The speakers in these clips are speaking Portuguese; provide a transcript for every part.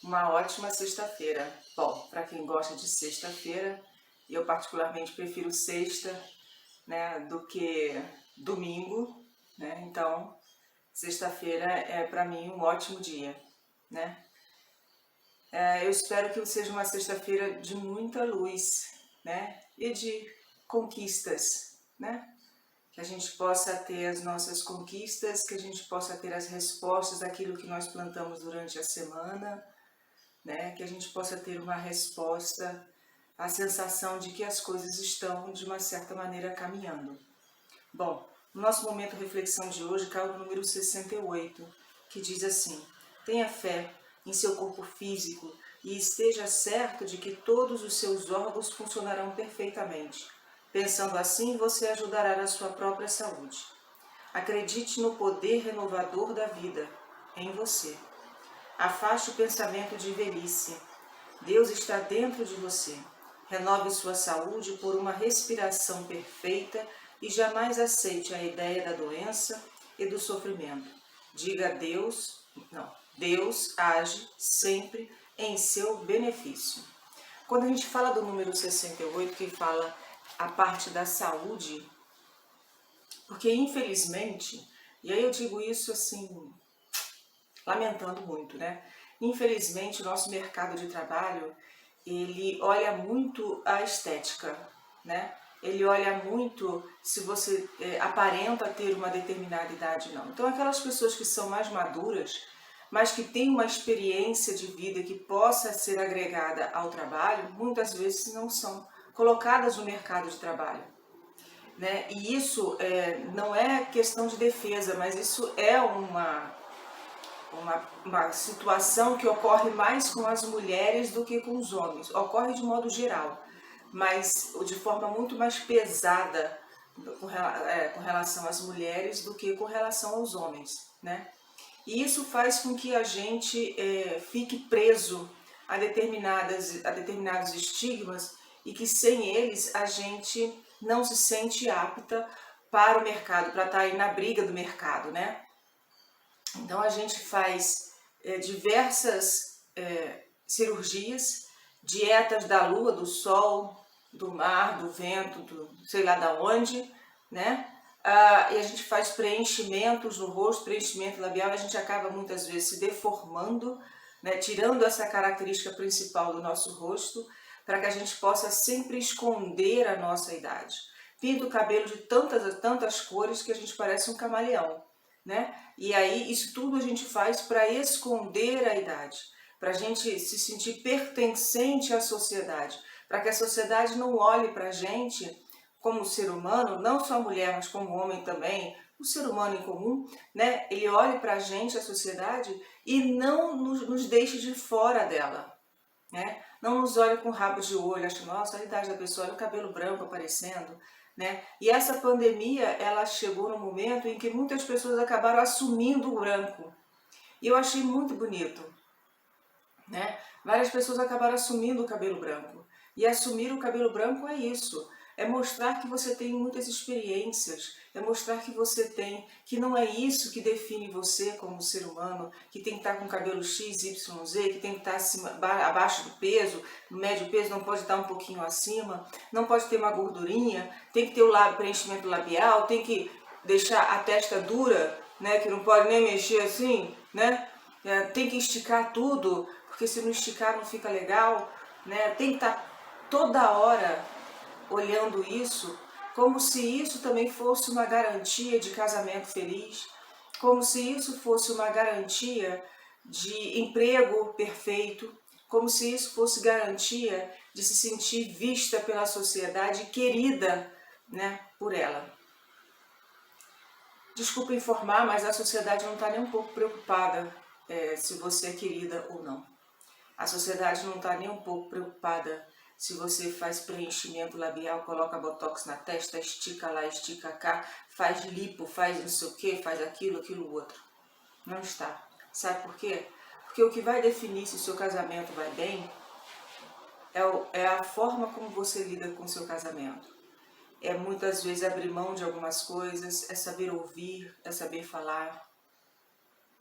Uma ótima sexta-feira. Bom, para quem gosta de sexta-feira, eu particularmente prefiro sexta, né, do que domingo, né? Então, sexta-feira é para mim um ótimo dia, né? Eu espero que seja uma sexta-feira de muita luz, né? E de conquistas, né? Que a gente possa ter as nossas conquistas, que a gente possa ter as respostas daquilo que nós plantamos durante a semana, né? Que a gente possa ter uma resposta, a sensação de que as coisas estão, de uma certa maneira, caminhando. Bom, no nosso momento de reflexão de hoje cai o número 68, que diz assim: tenha fé em seu corpo físico e esteja certo de que todos os seus órgãos funcionarão perfeitamente. Pensando assim, você ajudará na sua própria saúde. Acredite no poder renovador da vida em você. Afaste o pensamento de velhice. Deus está dentro de você. Renove sua saúde por uma respiração perfeita e jamais aceite a ideia da doença e do sofrimento. Diga a Deus, não, Deus age sempre em seu benefício. Quando a gente fala do número 68, que fala a parte da saúde, porque infelizmente, e aí eu digo isso assim, lamentando muito, né? Infelizmente, o nosso mercado de trabalho, ele olha muito a estética, né? Ele olha muito se você aparenta ter uma determinada idade ou não. Então, aquelas pessoas que são mais maduras, mas que têm uma experiência de vida que possa ser agregada ao trabalho, muitas vezes não são colocadas no mercado de trabalho, né? E isso não é questão de defesa, mas isso é uma situação que ocorre mais com as mulheres do que com os homens. Ocorre de modo geral, mas de forma muito mais pesada com relação às mulheres do que com relação aos homens, né? E isso faz com que a gente fique preso a determinados estigmas e que sem eles a gente não se sente apta para o mercado, para estar aí na briga do mercado, né? Então a gente faz diversas cirurgias, dietas da lua, do sol, do mar, do vento, do sei lá da onde, né? E a gente faz preenchimentos no rosto, preenchimento labial, a gente acaba muitas vezes se deformando, né? Tirando essa característica principal do nosso rosto, para que a gente possa sempre esconder a nossa idade. Pinta o cabelo de tantas cores que a gente parece um camaleão, né? E aí isso tudo a gente faz para esconder a idade, para a gente se sentir pertencente à sociedade, para que a sociedade não olhe para a gente como ser humano, não só a mulher, mas como o homem também, o ser humano em comum, né? Ele olhe para a gente, a sociedade, e não nos deixe de fora dela, né? Não nos olhe com rabo de olho, acho, nossa, a idade da pessoa, olha o cabelo branco aparecendo, né? E essa pandemia, ela chegou no momento em que muitas pessoas acabaram assumindo o branco. E eu achei muito bonito, né? Várias pessoas acabaram assumindo o cabelo branco. E assumir o cabelo branco é isso, é mostrar que você tem muitas experiências, é mostrar que você tem, que não é isso que define você como ser humano, que tem que estar com cabelo X, Y, Z, que tem que estar abaixo do peso, no médio peso não pode estar um pouquinho acima, não pode ter uma gordurinha, tem que ter o preenchimento labial, tem que deixar a testa dura, né, que não pode nem mexer assim, né? Tem que esticar tudo, porque se não esticar não fica legal, né? Tem que estar toda hora olhando isso, como se isso também fosse uma garantia de casamento feliz, como se isso fosse uma garantia de emprego perfeito, como se isso fosse garantia de se sentir vista pela sociedade, querida, né, por ela. Desculpa informar, mas a sociedade não está nem um pouco preocupada se você é querida ou não. A sociedade não está nem um pouco preocupada se você faz preenchimento labial, coloca botox na testa, estica lá, estica cá, faz lipo, faz não sei o que, faz aquilo outro. Não está. Sabe por quê? Porque o que vai definir se o seu casamento vai bem é a forma como você lida com o seu casamento. É muitas vezes abrir mão de algumas coisas, é saber ouvir, é saber falar,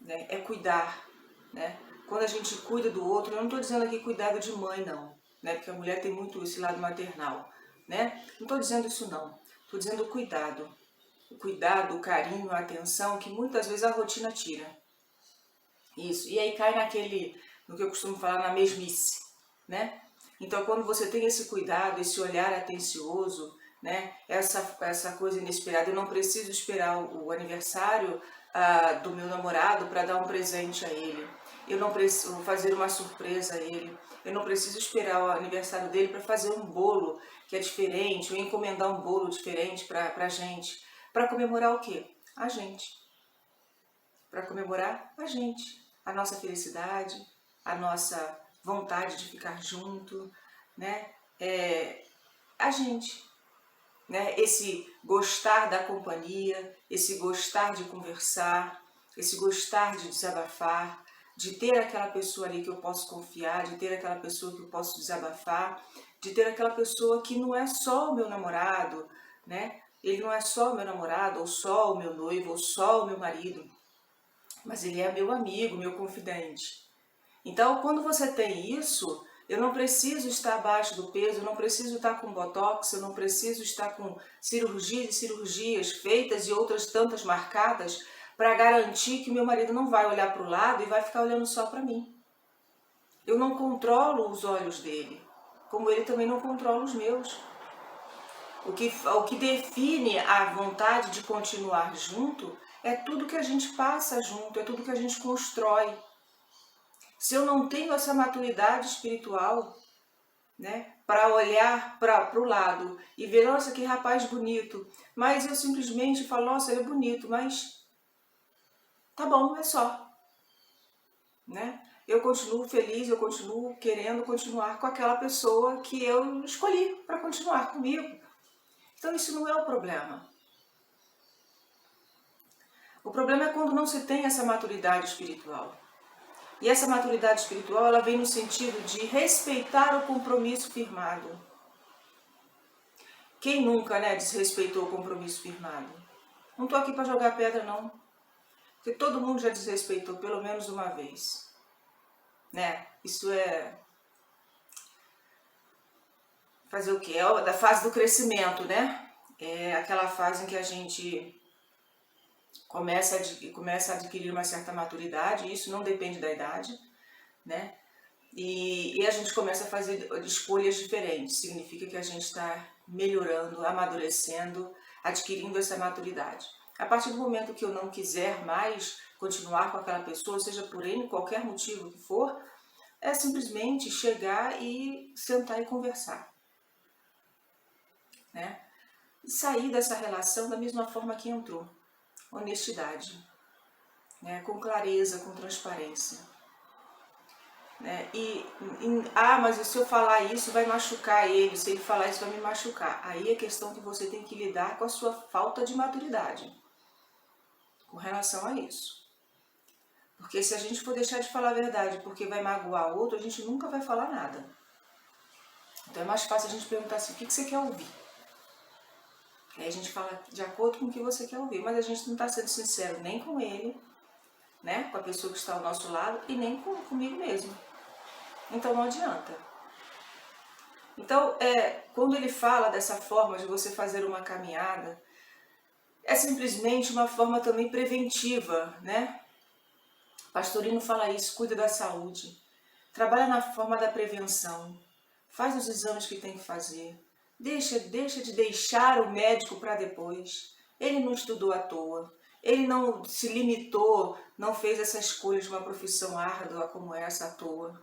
né? É cuidar, né? quando a gente cuida do outro, eu não estou dizendo aqui cuidado de mãe não, né? Porque a mulher tem muito esse lado maternal, né? Não estou dizendo isso não, estou dizendo o cuidado, o carinho, a atenção que muitas vezes a rotina tira. Isso, e aí cai no que eu costumo falar, na mesmice, né? Então quando você tem esse cuidado, esse olhar atencioso, né? Essa coisa inesperada, eu não preciso esperar o aniversário do meu namorado para dar um presente a ele. Eu não preciso fazer uma surpresa a ele. Eu não preciso esperar o aniversário dele para fazer um bolo que é diferente, ou encomendar um bolo diferente para a gente. Para comemorar o quê? A gente. Para comemorar a gente. A nossa felicidade, a nossa vontade de ficar junto, né? A gente. Né? Esse gostar da companhia, esse gostar de conversar, esse gostar de desabafar, de ter aquela pessoa ali que eu posso confiar, de ter aquela pessoa que eu posso desabafar, de ter aquela pessoa que não é só o meu namorado, né? Ele não é só o meu namorado, ou só o meu noivo, ou só o meu marido, mas ele é meu amigo, meu confidente. Então, quando você tem isso, eu não preciso estar abaixo do peso, eu não preciso estar com botox, eu não preciso estar com cirurgias e cirurgias feitas e outras tantas marcadas para garantir que meu marido não vai olhar para o lado e vai ficar olhando só para mim. Eu não controlo os olhos dele, como ele também não controla os meus. O que define a vontade de continuar junto é tudo que a gente passa junto, é tudo que a gente constrói. Se eu não tenho essa maturidade espiritual, né, para olhar para o lado e ver, nossa, que rapaz bonito, mas eu simplesmente falo, nossa, ele é bonito, mas tá bom, é só, né? Eu continuo feliz, eu continuo querendo continuar com aquela pessoa que eu escolhi para continuar comigo. Então isso não é o problema. O problema é quando não se tem essa maturidade espiritual. E essa maturidade espiritual, ela vem no sentido de respeitar o compromisso firmado. Quem nunca, né, desrespeitou o compromisso firmado? Não estou aqui para jogar pedra, não. Porque todo mundo já desrespeitou pelo menos uma vez. Né? Isso é fazer o quê? É da fase do crescimento, né? É aquela fase em que a gente começa a adquirir uma certa maturidade, e isso não depende da idade, né? E a gente começa a fazer escolhas diferentes, significa que a gente está melhorando, amadurecendo, adquirindo essa maturidade. A partir do momento que eu não quiser mais continuar com aquela pessoa, seja por N qualquer motivo que for, é simplesmente chegar e sentar e conversar, né? E sair dessa relação da mesma forma que entrou, honestidade, né? Com clareza, com transparência. Né? Mas se eu falar isso vai machucar ele, se ele falar isso vai me machucar. Aí é questão que você tem que lidar com a sua falta de maturidade com relação a isso. Porque se a gente for deixar de falar a verdade porque vai magoar o outro, a gente nunca vai falar nada. Então é mais fácil a gente perguntar assim, o que você quer ouvir? Aí a gente fala de acordo com o que você quer ouvir, mas a gente não está sendo sincero nem com ele, né, com a pessoa que está ao nosso lado, e nem comigo mesmo. Então não adianta. Então, quando ele fala dessa forma de você fazer uma caminhada, é simplesmente uma forma também preventiva, né? Pastorino fala isso, cuida da saúde, trabalha na forma da prevenção, faz os exames que tem que fazer, deixa de deixar o médico para depois. Ele não estudou à toa, ele não se limitou, não fez essa escolha de uma profissão árdua como essa à toa,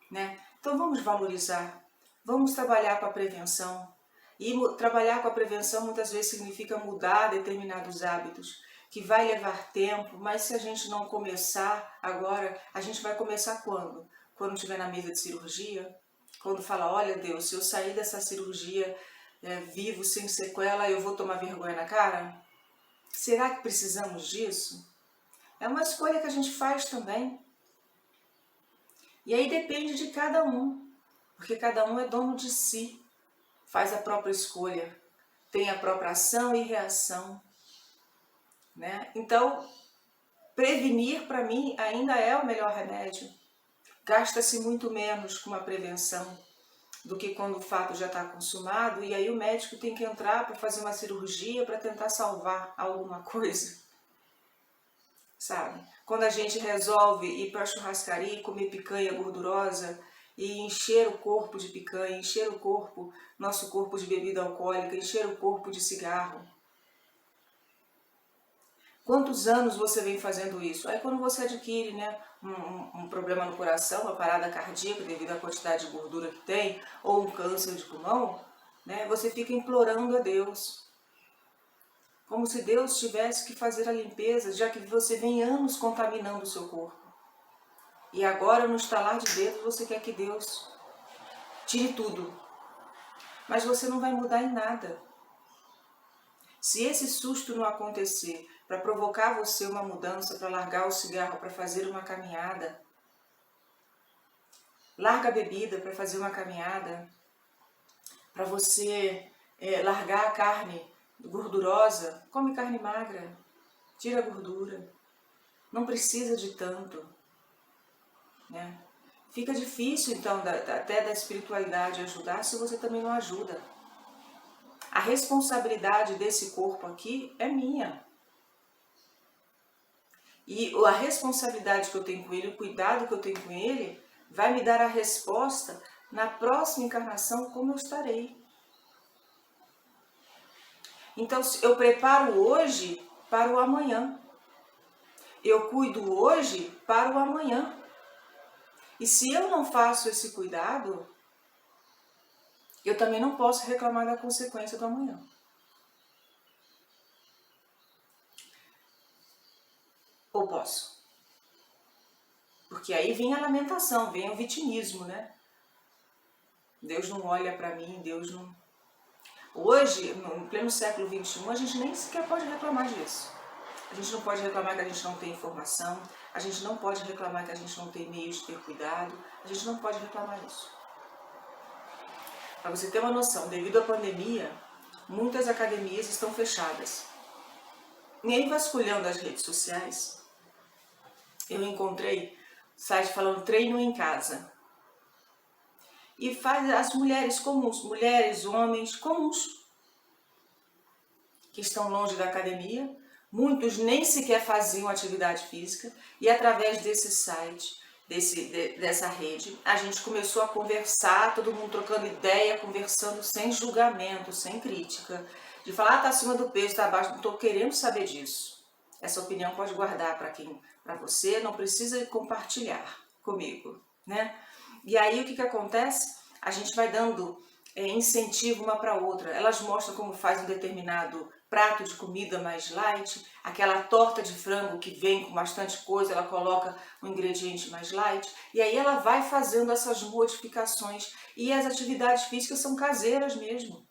né? Então vamos valorizar, vamos trabalhar com a prevenção. E trabalhar com a prevenção muitas vezes significa mudar determinados hábitos, que vai levar tempo, mas se a gente não começar agora, a gente vai começar quando? Quando estiver na mesa de cirurgia? Quando fala, olha Deus, se eu sair dessa cirurgia vivo, sem sequela, eu vou tomar vergonha na cara? Será que precisamos disso? É uma escolha que a gente faz também. E aí depende de cada um, porque cada um é dono de si, faz a própria escolha, tem a própria ação e reação, né? Então, prevenir para mim ainda é o melhor remédio. gasta-se muito menos com uma prevenção do que quando o fato já está consumado, e aí o médico tem que entrar para fazer uma cirurgia para tentar salvar alguma coisa, sabe? Quando a gente resolve ir para a churrascaria e comer picanha gordurosa e encher o corpo de picanha, encher o corpo, nosso corpo de bebida alcoólica, encher o corpo de cigarro. Quantos anos você vem fazendo isso? Aí quando você adquire, né, um problema no coração, uma parada cardíaca devido à quantidade de gordura que tem, ou um câncer de pulmão, né, você fica implorando a Deus. Como se Deus tivesse que fazer a limpeza, já que você vem anos contaminando o seu corpo. E agora, no estalar de dedos, você quer que Deus tire tudo. Mas você não vai mudar em nada. Se esse susto não acontecer para provocar você uma mudança, para largar o cigarro, para fazer uma caminhada, larga a bebida para fazer uma caminhada, para você largar a carne gordurosa, come carne magra, tira a gordura, não precisa de tanto, né? Fica difícil então até da espiritualidade ajudar se você também não ajuda. A responsabilidade desse corpo aqui é minha. E a responsabilidade que eu tenho com ele, o cuidado que eu tenho com ele, vai me dar a resposta na próxima encarnação como eu estarei. Então eu preparo hoje para o amanhã. Eu cuido hoje para o amanhã. E se eu não faço esse cuidado, eu também não posso reclamar da consequência do amanhã. Ou posso? Porque aí vem a lamentação, vem o vitimismo, né? Deus não olha para mim, Deus não... Hoje, no pleno século XXI, a gente nem sequer pode reclamar disso. A gente não pode reclamar que a gente não tem informação, a gente não pode reclamar que a gente não tem meios de ter cuidado, a gente não pode reclamar isso. Para você ter uma noção, devido à pandemia, muitas academias estão fechadas. E aí, vasculhando as redes sociais, eu encontrei site falando treino em casa. E faz as mulheres comuns, mulheres, homens comuns, que estão longe da academia, muitos nem sequer faziam atividade física, e através desse site, dessa rede, a gente começou a conversar, todo mundo trocando ideia, conversando sem julgamento, sem crítica, de falar, tá acima do peso, tá abaixo, não estou querendo saber disso. Essa opinião pode guardar para você, não precisa compartilhar comigo, né? E aí o que acontece? A gente vai dando incentivo uma para outra. Elas mostram como faz um determinado prato de comida mais light, aquela torta de frango que vem com bastante coisa, ela coloca um ingrediente mais light, e aí ela vai fazendo essas modificações. E as atividades físicas são caseiras mesmo.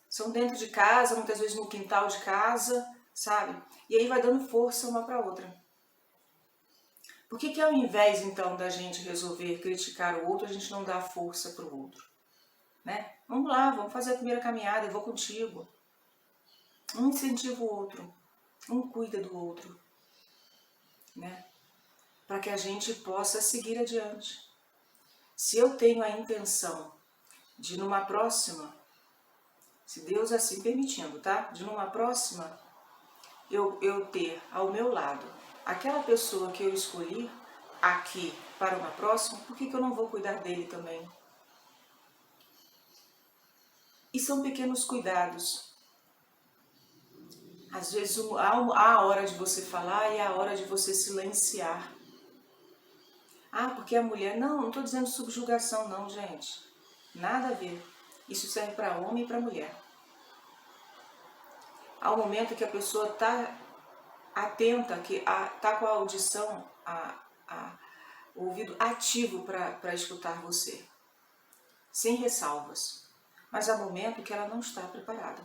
São dentro de casa, muitas vezes no quintal de casa, sabe? E aí vai dando força uma para outra. Por que ao invés, então, da gente resolver criticar o outro, a gente não dá força para o outro? Né? Vamos lá, vamos fazer a primeira caminhada, eu vou contigo. Um incentiva o outro, um cuida do outro, né? Para que a gente possa seguir adiante. Se eu tenho a intenção de numa próxima, se Deus assim permitindo, tá? De numa próxima, eu ter ao meu lado aquela pessoa que eu escolhi aqui para uma próxima, por que eu não vou cuidar dele também? E são pequenos cuidados. Às vezes há a hora de você falar e há a hora de você silenciar. Ah, porque a mulher... Não estou dizendo subjugação não, gente. Nada a ver. Isso serve para homem e para mulher. Há um momento que a pessoa está atenta, que está com a audição, o ouvido ativo para escutar você. Sem ressalvas. Mas há momento que ela não está preparada.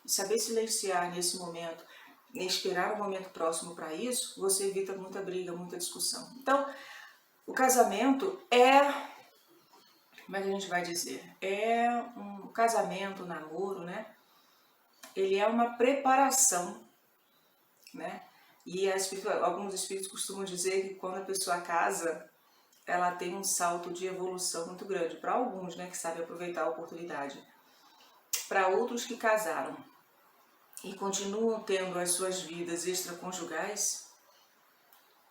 E saber silenciar nesse momento, e esperar um momento próximo para isso, você evita muita briga, muita discussão. Então, o casamento como é que a gente vai dizer? É um casamento, um namoro, né? Ele é uma preparação, né? E alguns espíritos costumam dizer que quando a pessoa casa, ela tem um salto de evolução muito grande. Para alguns, né, que sabem aproveitar a oportunidade. Para outros que casaram e continuam tendo as suas vidas extraconjugais,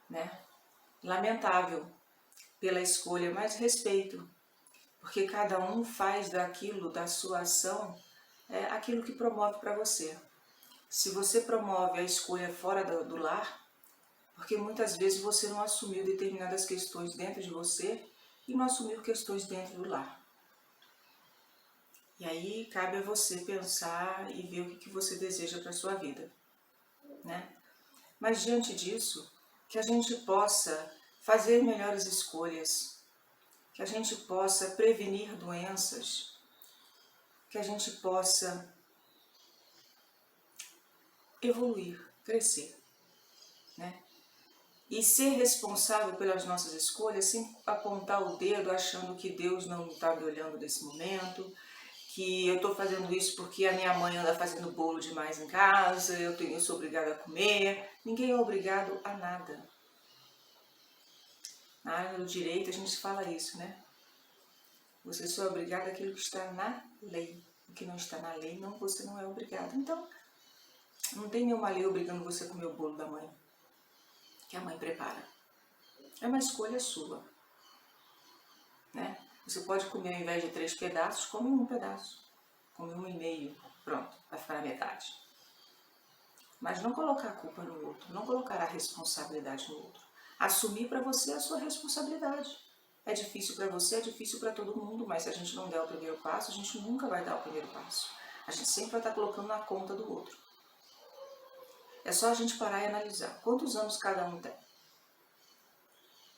né, lamentável pela escolha, mas respeito, porque cada um faz daquilo, da sua ação, aquilo que promove para você. Se você promove a escolha fora do lar, porque muitas vezes você não assumiu determinadas questões dentro de você e não assumiu questões dentro do lar. E aí cabe a você pensar e ver o que você deseja para a sua vida, né? Mas diante disso, que a gente possa fazer melhores escolhas, que a gente possa prevenir doenças, que a gente possa evoluir, crescer, né? E ser responsável pelas nossas escolhas sem apontar o dedo achando que Deus não está me olhando nesse momento, que eu estou fazendo isso porque a minha mãe anda fazendo bolo demais em casa, eu sou obrigada a comer. Ninguém é obrigado a nada. Na área do direito a gente fala isso, né? Você só é obrigado àquilo que está na lei. O que não está na lei, você não é obrigado. Então, não tem nenhuma lei obrigando você a comer o bolo da mãe, que a mãe prepara. É uma escolha sua, né? Você pode comer, ao invés de 3 pedaços, come um pedaço. Come 1,5, pronto, vai ficar na metade. Mas não colocar a culpa no outro, não colocar a responsabilidade no outro. Assumir para você a sua responsabilidade. É difícil para você, é difícil para todo mundo, mas se a gente não der o primeiro passo, a gente nunca vai dar o primeiro passo. A gente sempre vai estar colocando na conta do outro. É só a gente parar e analisar quantos anos cada um tem.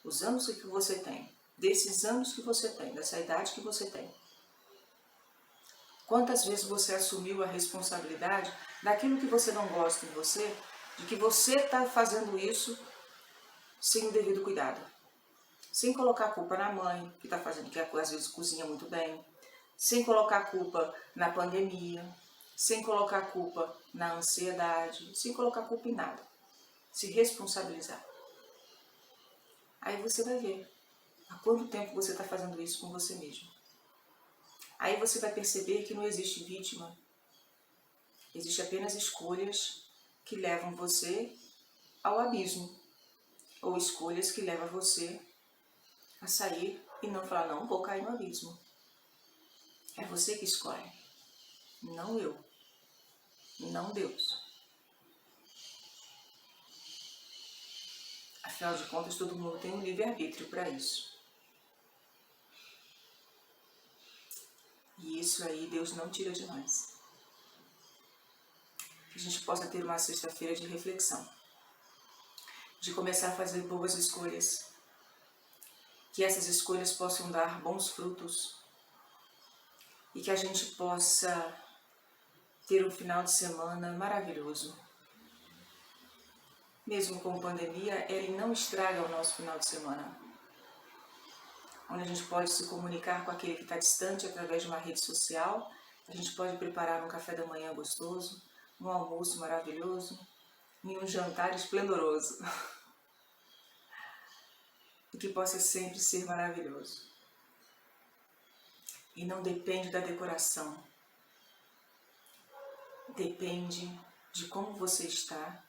Os anos que você tem, desses anos que você tem, dessa idade que você tem. Quantas vezes você assumiu a responsabilidade daquilo que você não gosta em você, de que você está fazendo isso sem o devido cuidado. Sem colocar a culpa na mãe, que está fazendo, que às vezes cozinha muito bem. Sem colocar a culpa na pandemia. Sem colocar a culpa na ansiedade. Sem colocar a culpa em nada. Se responsabilizar. Aí você vai ver há quanto tempo você está fazendo isso com você mesmo. Aí você vai perceber que não existe vítima. Existem apenas escolhas que levam você ao abismo. Ou escolhas que levam você a sair e não falar, não, vou cair no abismo. É você que escolhe. Não eu. Não Deus. Afinal de contas, todo mundo tem um livre-arbítrio para isso. E isso aí Deus não tira de nós. Que a gente possa ter uma sexta-feira de reflexão. De começar a fazer boas escolhas. Que essas escolhas possam dar bons frutos. E que a gente possa ter um final de semana maravilhoso. Mesmo com pandemia, ele não estraga o nosso final de semana. Onde a gente pode se comunicar com aquele que está distante através de uma rede social. A gente pode preparar um café da manhã gostoso, um almoço maravilhoso e um jantar esplendoroso. E que possa sempre ser maravilhoso. E não depende da decoração. Depende de como você está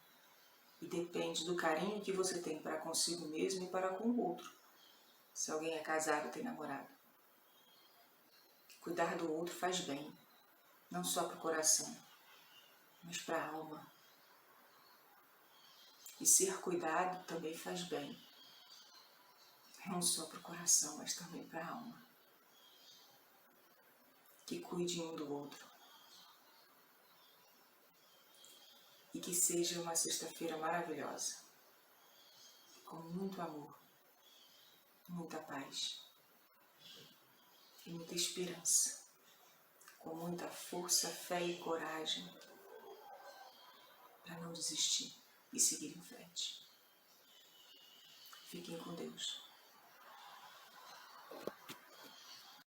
e depende do carinho que você tem para consigo mesmo e para com o outro. Se alguém é casado ou tem namorado. Cuidar do outro faz bem, não só para o coração, mas para a alma. E ser cuidado também faz bem, não só para o coração, mas também para a alma. Que cuide um do outro. E que seja uma sexta-feira maravilhosa, com muito amor, muita paz e muita esperança, com muita força, fé e coragem para não desistir e seguir em frente. Fiquem com Deus.